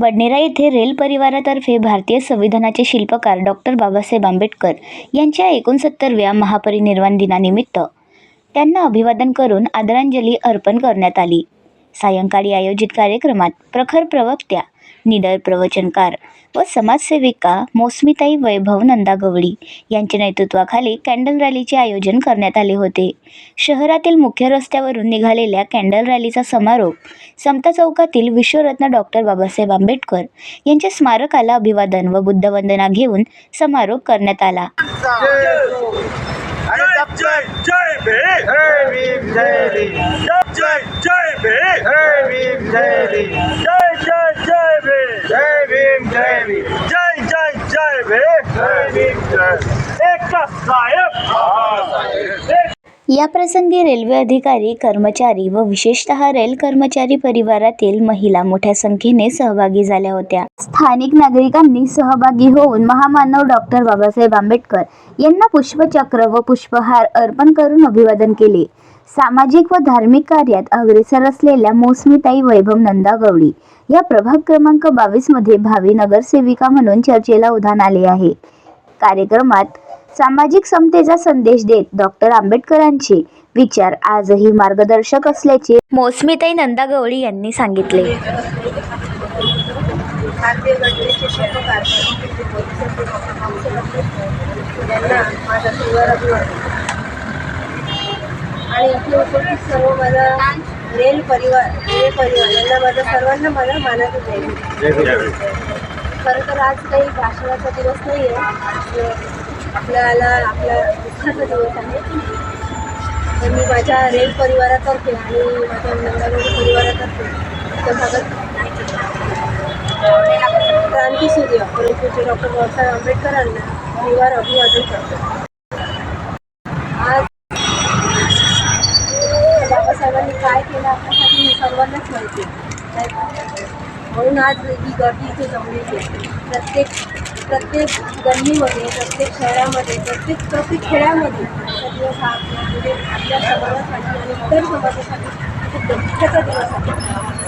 बडनेरा येथे रेल परिवारातर्फे भारतीय संविधानाचे शिल्पकार डॉक्टर बाबासाहेब आंबेडकर यांच्या 69व्या महापरिनिर्वाण दिनानिमित्त त्यांना अभिवादन करून आदरांजली अर्पण करण्यात आली। सायंकाळी आयोजित कार्यक्रमात प्रखर प्रवक्त्या, निडर प्रवचनकार व समाजसेविका मौसमीताई वैभव नंदागवळी यांच्या नेतृत्वाखाली कॅन्डल रॅलीचे आयोजन करण्यात आले होते। शहरातील मुख्य रस्त्यावरून निघालेल्या कॅन्डल रॅलीचा समारोप समता चौकातील विश्वरत्न डॉक्टर बाबासाहेब आंबेडकर यांच्या स्मारकाला अभिवादन व बुद्धवंदना घेऊन समारोप करण्यात आला। जय जय भीम, जय भीम, जय भीम, जय जय भीम, जय भीम, जय भीम, जय जय भीम, जय भीम, जय भीम, जय जय भीम, जय भीम, जय एकता साहेब। या प्रसंगी रेल्वे अधिकारी, कर्मचारी व विशेषतः रेल कर्मचारी परिवारातील महिला मोठ्या संख्येने सहभागी झाल्या होत्या। स्थानिक नागरिकांनी सहभागी होऊन महामानव डॉक्टर बाबासाहेब आंबेडकर यांना पुष्पचक्र व पुष्पहार अर्पण करून अभिवादन केले। सामाजिक व धार्मिक कार्यात अग्रेसर असलेल्या मौसमीताई वैभव नंदागवळी या प्रभाग क्रमांक 22 मध्ये भावी नगरसेविका म्हणून चर्चेला उधाण आले आहे। कार्यक्रमात सामाजिक समतेचा संदेश देत डॉक्टर आंबेडकरांचे विचार आजही मार्गदर्शक असल्याचे मौसमीताई नंदागवळी यांनी सांगितले। भारतीय घटनेचे शिल्पकार यांना माझा सुंदर अभिवादन आणि इथे उपस्थित सर्व माझा रेल परिवार यांना सर्वांना मला मानाचं द्यायचं। खरं तर आज काही भाषणाचा दिवस नाही आहे, आपल्या दुःखाचा दिवस आहे। तर मी माझ्या रेल परिवारातर्फे आणि माझ्या नंदागवळी परिवारातर्फे क्रांतीसूर्य परमपूज्य डॉक्टर बाबासाहेब आंबेडकरांना परिवार अभिवादन करतो। आज बाबासाहेबांनी काय केलं आपल्यासाठी हे सर्वांनाच माहिती आहे, म्हणून आज ही गर्दी इथे जमली आहे। प्रत्येक गल्लीमध्ये, प्रत्येक शहरामध्ये, प्रत्येक खेड्यामध्ये दिवस हा आपल्या समाजासाठी आणि इतर समाजासाठी खूप दुःखाचा दिवस आहे।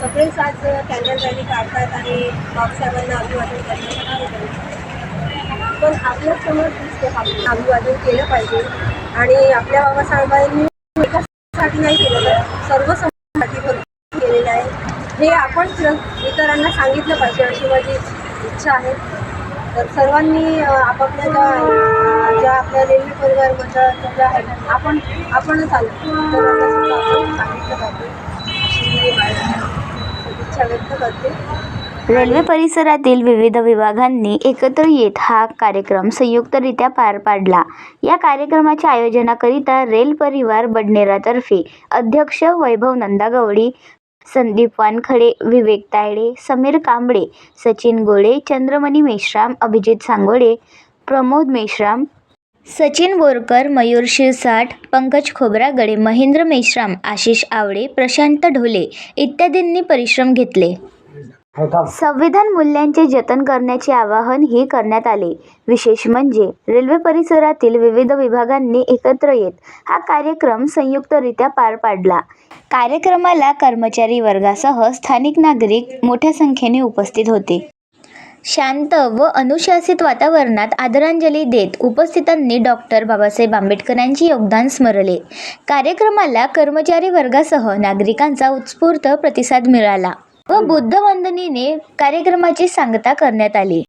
सगळेच आज कॅन्डल रॅली काढतात आणि बाबासाहेबांना अभिवादन करण्यासाठी, पण आपला समाज दिसतो अभिवादन केलं पाहिजे आणि आपल्या बाबासाहेबांनी एकासाठी नाही केलं तर सर्व समाजासाठी केलेलं आहे, हे आपण इतरांना सांगितलं पाहिजे अशी माझी इच्छा आहे। तर सर्वांनी आपापल्या ज्या आपल्या रेल्वे परिवारामध्ये ज्या आहेत आपणच आलो सर्वांना सुद्धा आपण सांगितलं पाहिजे अशी माझी इच्छा व्यक्त करते। रेल्वे परिसरातील विविध विभागांनी एकत्र येत हा कार्यक्रम संयुक्तरित्या पार पाडला। या कार्यक्रमाच्या आयोजनाकरिता रेल परिवार बडनेरातर्फे अध्यक्ष वैभव नंदागवळी, संदीप वानखडे, विवेक तायडे, समीर कांबळे, सचिन गोळे, चंद्रमणी मेश्राम, अभिजित सांगोडे, प्रमोद मेश्राम, सचिन बोरकर, मयूर शिरसाट, पंकज खोब्रागडे, महेंद्र मेश्राम, आशिष आवडे, प्रशांत ढोले इत्यादींनी परिश्रम घेतले। संविधान मूल्यांचे जतन करण्याचे आवाहनही करण्यात आले। विशेष म्हणजे रेल्वे परिसरातील विविध विभागांनी एकत्र येत हा कार्यक्रम संयुक्तरित्या पार पाडला। कार्यक्रमाला कर्मचारी वर्गासह स्थानिक नागरिक मोठ्या संख्येने उपस्थित होते। शांत व अनुशासित वातावरणात आदरांजली देत उपस्थितांनी डॉक्टर बाबासाहेब आंबेडकरांचे योगदान स्मरले। कार्यक्रमाला कर्मचारी वर्गासह नागरिकांचा उत्स्फूर्त प्रतिसाद मिळाला व बुद्धवंदनेने कार्यक्रमाची सांगता करण्यात आली।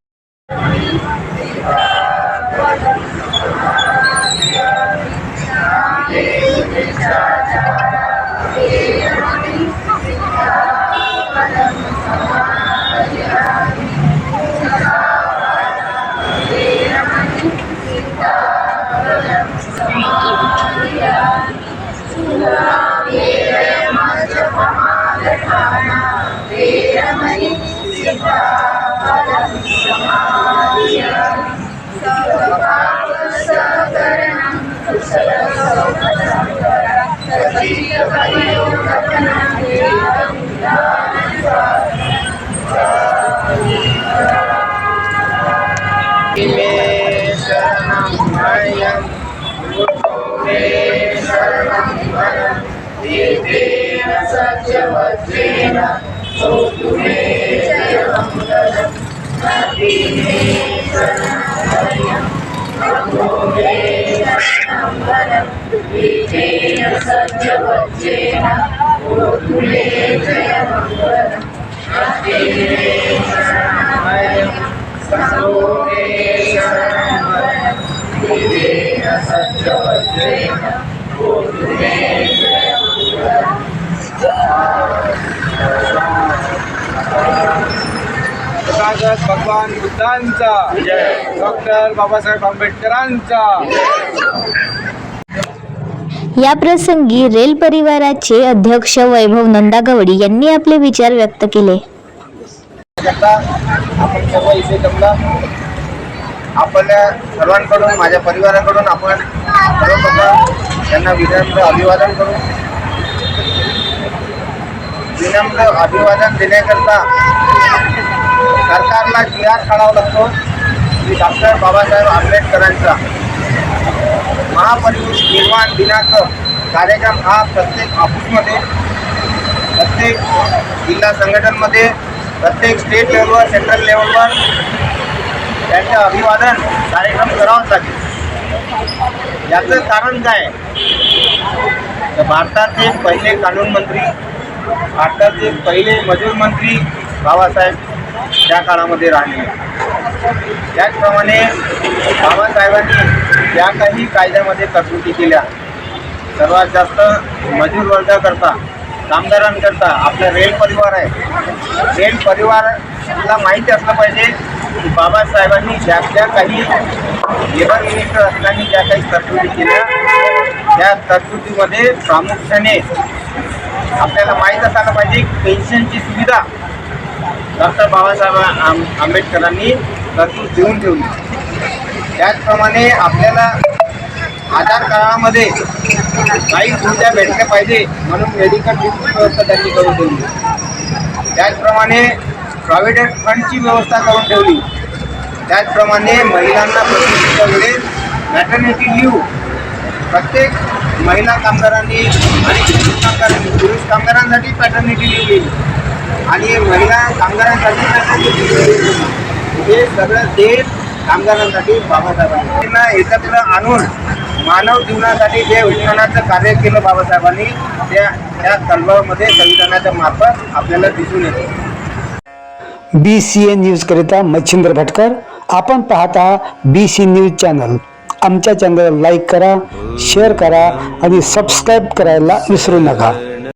सत्यवत्रेण प्रकाशक भगवान बुद्धांचा, डॉक्टर बाबासाहेब आंबेडकरांचा. या प्रसंगी रेल परिवाराचे अध्यक्ष वैभव नंदागवडी यांनी आपले विचार व्यक्त केले. आपण सर्व इथे जमला. आपल्या सर्वांकडून, माझ्या परिवाराकडून आपण सर्वप्रथम त्यांना विनम्र अभिवादन करू. विनम्र अभिवादन देण्याकरता सरकारला जी.आर. काढावा लागतो की डॉक्टर बाबासाहेब आंबेडकरांचा महापरिनिर्वाण दिनांक कार्यक्रम हा प्रत्येक ऑफिसमध्ये, प्रत्येक जिल्हा संघटनमध्ये, प्रत्येक स्टेट लेवलवर, सेंट्रल लेवलवर त्यांचं अभिवादन कार्यक्रम करावाच लागेल. याचं कारण काय? तर भारताचे पहिले कानून मंत्री, भारताचे पहिले मजूर मंत्री बाबासाहेब त्या काळामध्ये राहिले. त्याचप्रमाणे बाबासाहेबांनी ज्या काही कायद्यामध्ये तरतुदी केल्या, सर्वात जास्त मजूर वर्गाकरता, कामगारांकरता आपला रेल परिवार आहे. रेल परिवाराला माहिती असलं पाहिजे की बाबासाहेबांनी ज्या काही लेबर मिनिस्टर असताना ज्या काही तरतुदी केल्या, त्या तरतुदीमध्ये प्रामुख्याने आपल्याला माहीत असायला पाहिजे की पेन्शनची सुविधा डॉक्टर बाबासाहेब आंबेडकरांनी तरतूद देऊन ठेवली. त्याचप्रमाणे आपल्याला आधार कार्डामध्ये काही सुविधा भेटल्या पाहिजे म्हणून मेडिकल व्यवस्था त्यांनी करून ठेवली. त्याचप्रमाणे प्रॉव्हिडंट फंडची व्यवस्था करून ठेवली. त्याचप्रमाणे महिलांना प्रसूतीच्या वेळेस मॅटर्निटी लिव्ह प्रत्येक महिला कामगारांनी आणि पुरुष कामगारांसाठी पॅटर्निटी लिव्ह दिली आणि महिला कामगारांसाठी मॅटर्निटी लिव्ह. हे सगळं देश कामगारांसाठी बाबासाहेबांनी एकत्र आणून मानव जीवनासाठी जे विज्ञानाचं कार्य केलं बाबासाहेबांनी, त्या तलवामध्ये संविधानाच्या मार्फत आपल्याला दिसून येते. BCN न्यूजकरिता मच्छिंद्र भटकर. आपण पाहता BC न्यूज चॅनल. आमच्या चॅनलला लाईक करा, शेअर करा आणि सबस्क्राईब करायला विसरू नका.